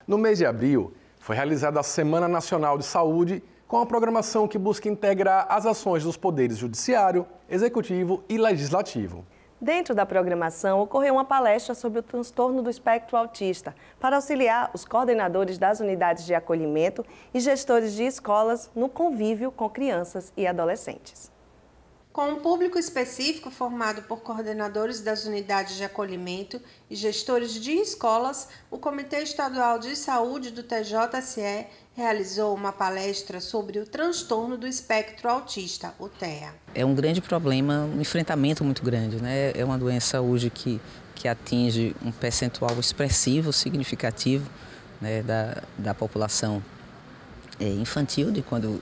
No mês de abril, foi realizada a Semana Nacional de Saúde, com a programação que busca integrar as ações dos poderes judiciário, executivo e legislativo. Dentro da programação, ocorreu uma palestra sobre o transtorno do espectro autista, para auxiliar os coordenadores das unidades de acolhimento e gestores de escolas no convívio com crianças e adolescentes. Com um público específico formado por coordenadores das unidades de acolhimento e gestores de escolas, o Comitê Estadual de Saúde do TJSE realizou uma palestra sobre o transtorno do espectro autista, o TEA. É um grande problema, um enfrentamento muito grande, né? É uma doença hoje que atinge um percentual expressivo, significativo, né, da população infantil, de quando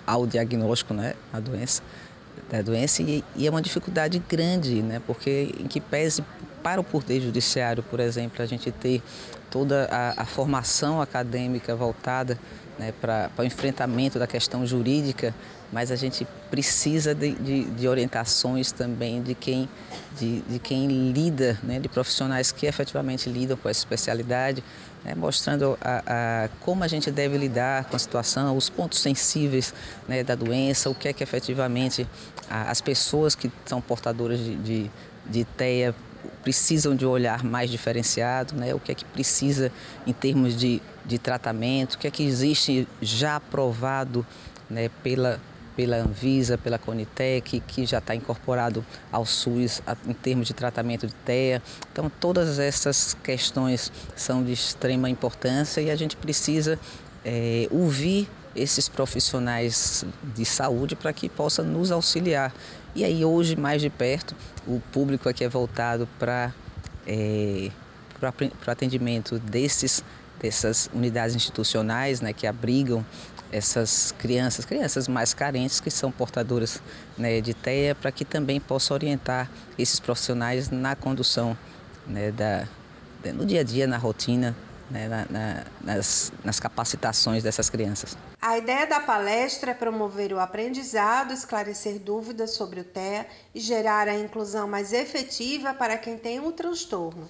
há o diagnóstico, né, da doença, e é uma dificuldade grande, né, porque em que pese para o Poder Judiciário, por exemplo, a gente ter toda a formação acadêmica voltada, né, para o enfrentamento da questão jurídica, mas a gente precisa de orientações também de quem lida, né, de profissionais que efetivamente lidam com essa especialidade, né, mostrando como a gente deve lidar com a situação, os pontos sensíveis, né, da doença, o que é que efetivamente as pessoas que são portadoras de TEA precisam de um olhar mais diferenciado, né, o que é que precisa em termos de tratamento, o que é que existe já aprovado, né, pela Anvisa, pela Conitec, que já está incorporado ao SUS em termos de tratamento de TEA. Então, todas essas questões são de extrema importância e a gente precisa ouvir esses profissionais de saúde para que possam nos auxiliar. E aí, hoje, mais de perto, o público aqui é voltado para o atendimento dessas unidades institucionais, né, que abrigam essas crianças mais carentes que são portadoras, né, de TEA, para que também possa orientar esses profissionais na condução, né, no dia a dia, na rotina, né, nas capacitações dessas crianças. A ideia da palestra é promover o aprendizado, esclarecer dúvidas sobre o TEA e gerar a inclusão mais efetiva para quem tem o transtorno.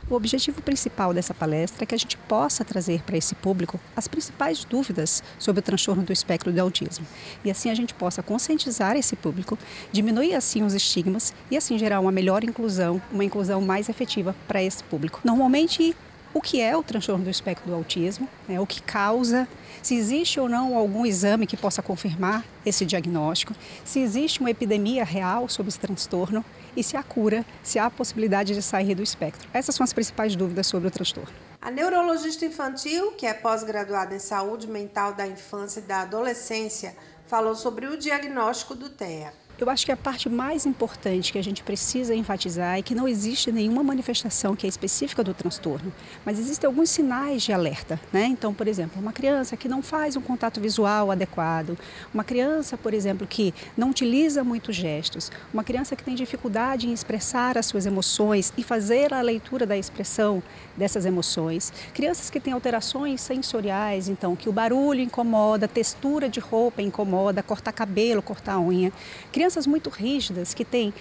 O objetivo principal dessa palestra é que a gente possa trazer para esse público as principais dúvidas sobre o transtorno do espectro do autismo. E assim a gente possa conscientizar esse público, diminuir assim os estigmas e assim gerar uma melhor inclusão, uma inclusão mais efetiva para esse público. Normalmente, o que é o transtorno do espectro do autismo, né, o que causa, se existe ou não algum exame que possa confirmar esse diagnóstico, se existe uma epidemia real sobre esse transtorno e se há cura, se há a possibilidade de sair do espectro. Essas são as principais dúvidas sobre o transtorno. A neurologista infantil, que é pós-graduada em saúde mental da infância e da adolescência, falou sobre o diagnóstico do TEA. Eu acho que a parte mais importante que a gente precisa enfatizar é que não existe nenhuma manifestação que é específica do transtorno, mas existem alguns sinais de alerta, né? Então, por exemplo, uma criança que não faz um contato visual adequado, uma criança, por exemplo, que não utiliza muitos gestos, uma criança que tem dificuldade em expressar as suas emoções e fazer a leitura da expressão dessas emoções, crianças que têm alterações sensoriais, então, que o barulho incomoda, a textura de roupa incomoda, cortar cabelo, cortar unha, crianças muito rígidas, que têm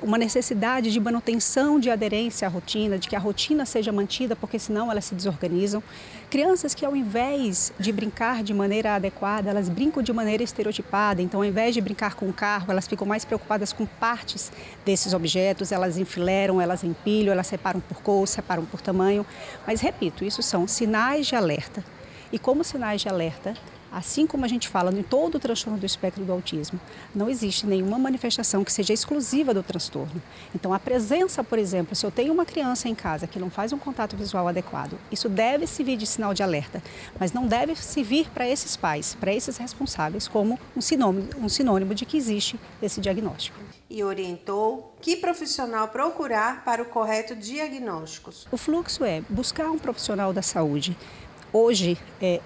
uma necessidade de manutenção de aderência à rotina, de que a rotina seja mantida, porque senão elas se desorganizam. Crianças que, ao invés de brincar de maneira adequada, elas brincam de maneira estereotipada. Então, ao invés de brincar com o carro, elas ficam mais preocupadas com partes desses objetos, elas enfileiram, elas empilham, elas separam por cor, separam por tamanho. Mas, repito, isso são sinais de alerta. E como sinais de alerta, assim como a gente fala em todo o transtorno do espectro do autismo, não existe nenhuma manifestação que seja exclusiva do transtorno. Então, a presença, por exemplo, se eu tenho uma criança em casa que não faz um contato visual adequado, isso deve servir de sinal de alerta, mas não deve servir para esses pais, para esses responsáveis, como um sinônimo de que existe esse diagnóstico. E orientou que profissional procurar para o correto diagnóstico. O fluxo é buscar um profissional da saúde. Hoje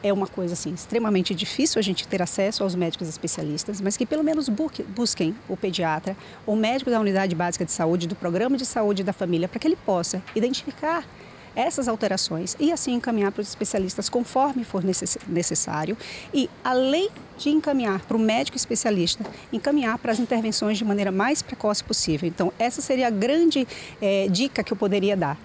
é uma coisa assim, extremamente difícil a gente ter acesso aos médicos especialistas, mas que pelo menos busquem o pediatra, o médico da unidade básica de saúde, do programa de saúde da família, para que ele possa identificar essas alterações e assim encaminhar para os especialistas conforme for necessário e, além de encaminhar para o médico especialista, encaminhar para as intervenções de maneira mais precoce possível. Então, essa seria a grande dica que eu poderia dar.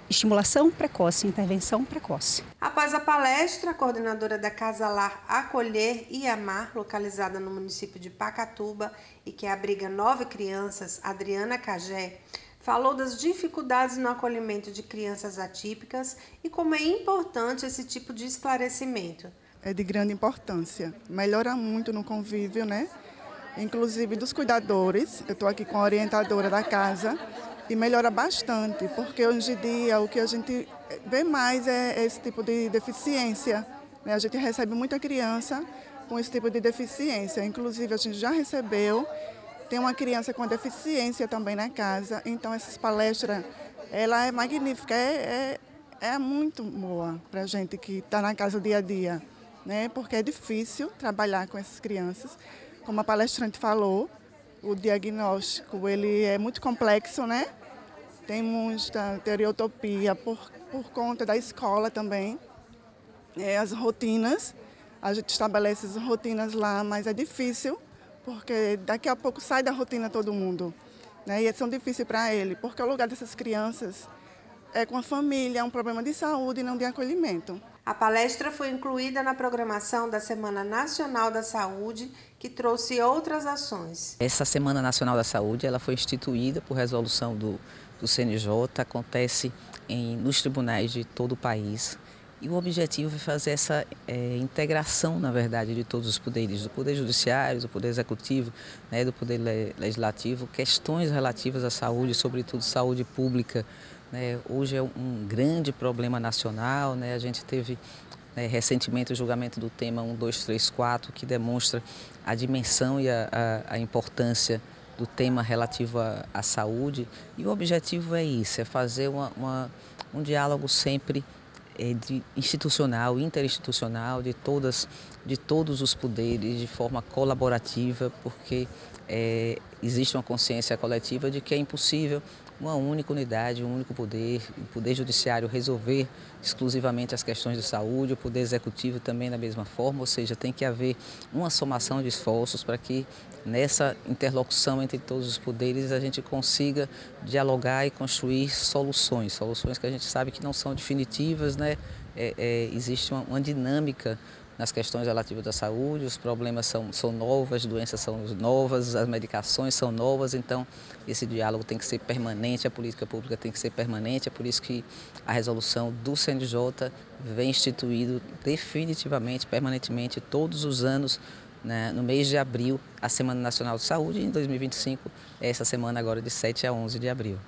estimulação precoce, intervenção precoce. Após a palestra, a coordenadora da Casa Lar Acolher e Amar, localizada no município de Pacatuba e que abriga 9 crianças, Adriana Cagé, falou das dificuldades no acolhimento de crianças atípicas e como é importante esse tipo de esclarecimento. É de grande importância, melhora muito no convívio, né? Inclusive dos cuidadores. Eu estou aqui com a orientadora da casa e melhora bastante, porque hoje em dia o que a gente vê mais é esse tipo de deficiência, né? A gente recebe muita criança com esse tipo de deficiência, inclusive a gente já recebeu. Tem uma criança com deficiência também na casa, então essas palestras, ela é magnífica, é muito boa para a gente que está na casa o dia a dia, né? Porque é difícil trabalhar com essas crianças. Como a palestrante falou, o diagnóstico ele é muito complexo, né? Tem muita estereotipia por conta da escola também. As rotinas, a gente estabelece as rotinas lá, mas é difícil, porque daqui a pouco sai da rotina todo mundo, né? E são difíceis para ele, porque o lugar dessas crianças é com a família, é um problema de saúde e não de acolhimento. A palestra foi incluída na programação da Semana Nacional da Saúde, que trouxe outras ações. Essa Semana Nacional da Saúde ela foi instituída por resolução do CNJ, acontece nos tribunais de todo o país. E o objetivo é fazer essa integração, na verdade, de todos os poderes, do Poder Judiciário, do Poder Executivo, né, do Poder Legislativo, questões relativas à saúde, sobretudo saúde pública. Né. Hoje é um grande problema nacional, né, a gente teve recentemente o julgamento do tema 1234, que demonstra a dimensão e a importância do tema relativo à saúde. E o objetivo é isso, é fazer um diálogo sempre institucional, interinstitucional, de todos os poderes, de forma colaborativa, porque existe uma consciência coletiva de que é impossível uma única unidade, um único poder, o Poder Judiciário resolver exclusivamente as questões de saúde, o Poder Executivo também da mesma forma, ou seja, tem que haver uma somação de esforços para que nessa interlocução entre todos os poderes a gente consiga dialogar e construir soluções que a gente sabe que não são definitivas, né? Existe uma dinâmica nas questões relativas à saúde, os problemas são novos, as doenças são novas, as medicações são novas, então esse diálogo tem que ser permanente, a política pública tem que ser permanente, é por isso que a resolução do CNJ vem instituído definitivamente, permanentemente, todos os anos, né, no mês de abril, a Semana Nacional de Saúde, e em 2025, essa semana agora de 7 a 11 de abril.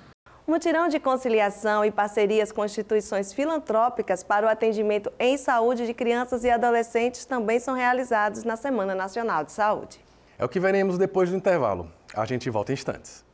Mutirão de conciliação e parcerias com instituições filantrópicas para o atendimento em saúde de crianças e adolescentes também são realizados na Semana Nacional de Saúde. É o que veremos depois do intervalo. A gente volta em instantes.